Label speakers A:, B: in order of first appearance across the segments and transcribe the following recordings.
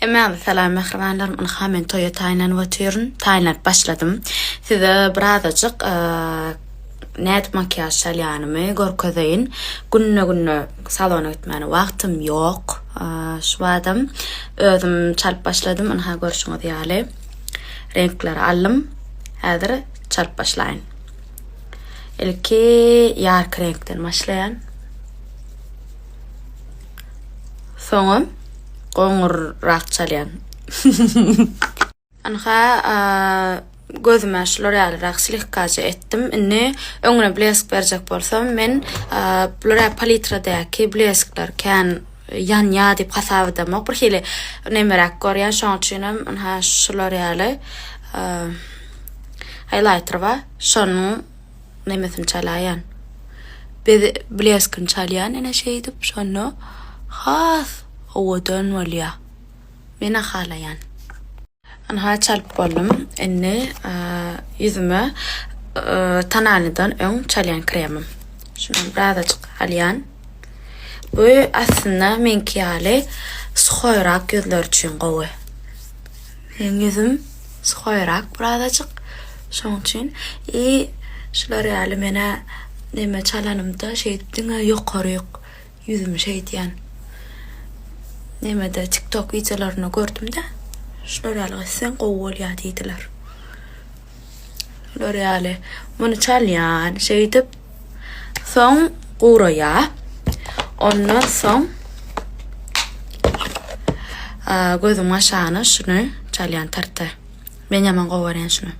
A: Mesela mehribanlarım anhamen toya Tayland vatırın Tayland başladım. Size birazcık net makyaj şalyanımı görkedeyin. Günne salona gitmeni vaktim yok. Şu adam özüm çalıp başladım. Anha görüşünüz yali. Renkleri aldım. Hazır çalıp başlayın. İlki yark renkten başlayan. Sonra qoňurrak çalyan. Anha gözüme şu L'Oreal raksilikkajy etdim. Inni öňüne blesk berjek bolsam men L'Oreal palitradäki bleskler kan yan ya dip hasabydam. Bir hili nemerak görýän şoň üçinem anha şu L'Oreal'y highlighter var. Şonu nemesin çalayan. Bir bleskin çalyan ene şey dip şonu has owadan walya. Mena halayan. Anha çalıp boldum. Inni yüzüme tananidan öň çalyan kremim. Şunu birazcık halyan. Bu aslında menki ýaly suhoýrak gözler üçin gowy. Men yüzüm suhoýrak birazcık şoň üçin şular ýaly mene neme çalanymda şeýdipdiň ýokary yüzüm şeýdýän. Nemede TikTok videolaryny gördüm de L'Oreal sen gowy diýdiler. L'Oreal muny çalýan şeýdip soň guraýa. Ondan soň gözüm aşagyna şunu çalýan tartdy. Men ýaman gowaryan şunu.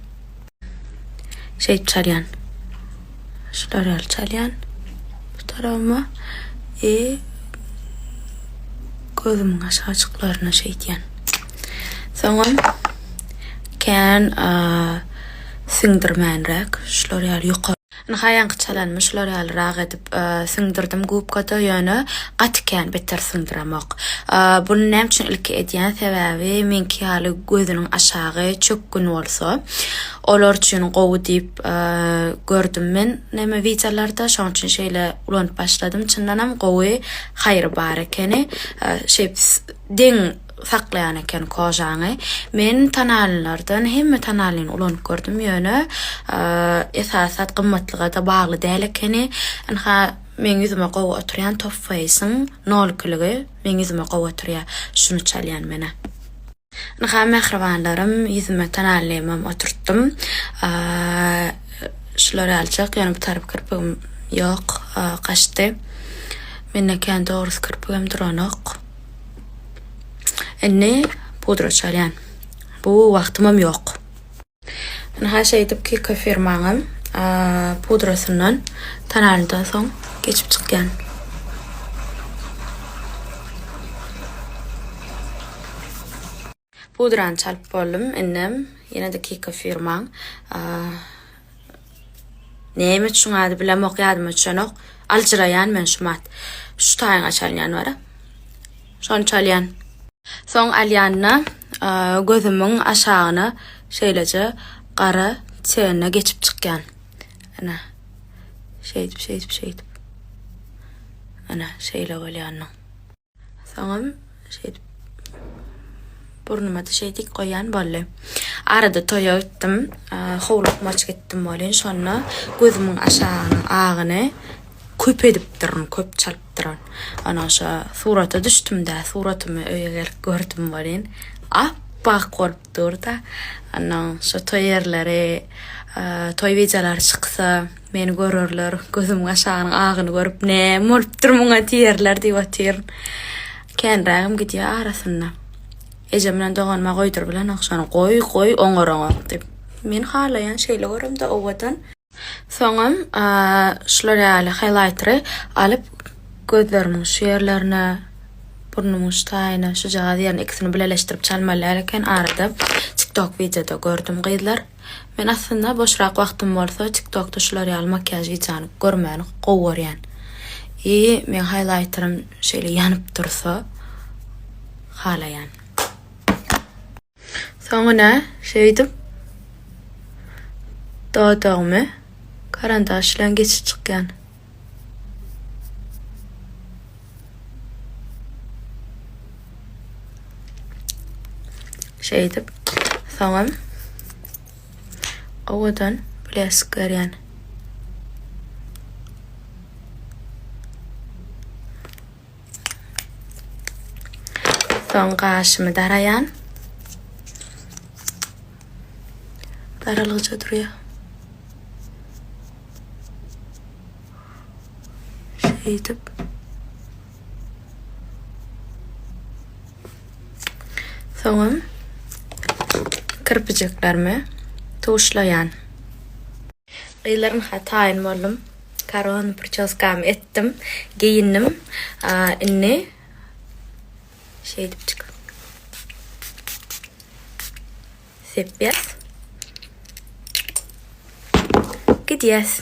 A: Şeýdip çalýan. L'Oreal çalýan. Bu tarafyma gözümün aşağıçıklarına şeýdýän. Soňra kan singdirmänrek L'Oreal ýokary. Haýanky çalanmyş L'Oreal rag edip singdirdim gubkada ýöne gatken beter singdiramak. Bunu näme üçin ilki edýän sebäbi menki ýaly gözüniň aşagy çökkün bolsa olar üçin gowy diýip gördüm men näme videolarda şoň üçin şeýle ulanyp başladym. Çyndanam gowy haýry bar ekeni deň saklayan eken kojaňy. Men tanallardan hemme tanalyn ulanyp gördüm ýöne esasat gymmatlyga da bagly däl ekeni. Anha men yüzüme gowy oturýan top face'ın nolkylygy men yüzüme gowy oturýar. Şunu çalýan mene. Anha mehribanlarym yüzüme tanalymam oturtdum. Şular alçak ýöne bu tarap kirpigim ýok, gaçdy. Menne kan dogry kirpigim duranok. Inni pudra çalyan. Bu wagtymam ýok. Men haşa edip ki firmaňym pudrasyndan tanalyndan soň geçip çykýan. Pudrany çalyp boldum. Innem ýene-de Kika firmaň näme üçin ady bilen okýadym üçinok aljyraýan men şumat. Şu taýyňa çalýan bara. Şonu çalýan. Soň alyanna gözümün aşagyna şeýleje gara çene geçip çykýan. Ana şeýdip. Ana şeýle bolýan. Soňam şeýdip burnuma da şeýdik goýan bolly. Arada toýa gitdim, howluk maç gitdim bolýan. Şonu gözümün aşagyny agyny köp edip durun, köp çalıp durun. Ana şa surata düştüm de suratymy öýe gelip gördüm bolýan. Bak korup durda. Ana şa toýerleri, toý videolary çyksa meni görürler, gözümün aşagyny agyny görüp näme bolup durmaňa diýerler diýip atýar. Kenragym gidýär arasynda. Ejemden doganma goýdur bilen akşany goý oňoraňa diýip. Men halaýan şeýle görüm de owatan. Soňam L'Oreal highlighter'ı alıp gözlerimin şu yerlerine, burnumun şu taýyna, şu jagy ýerine ikisini birleşdirip çalmalar eken arada TikTok videoda gördüm gyzlar. Men aslında boşrak wagtym bolsa TikTokda şu L'Oreal makyaj videosyny görmäni gowy görýän. Men highlighter'ym şeýle ýanyp dursa halaýan. Soňra şeýdip dağmy karandaşlan geçip çykýan. şey edip soňam owadan bileşik berýän. Soň gaşymy daraýan. Daralgyja durýar. Şey edip soňam kirpijeklerimi tuşlayan. Gıyların hatayın boldum. Karon prическам ettim. Giyindim. Inni şey edip çık. Sepiyas. Gidiyoruz.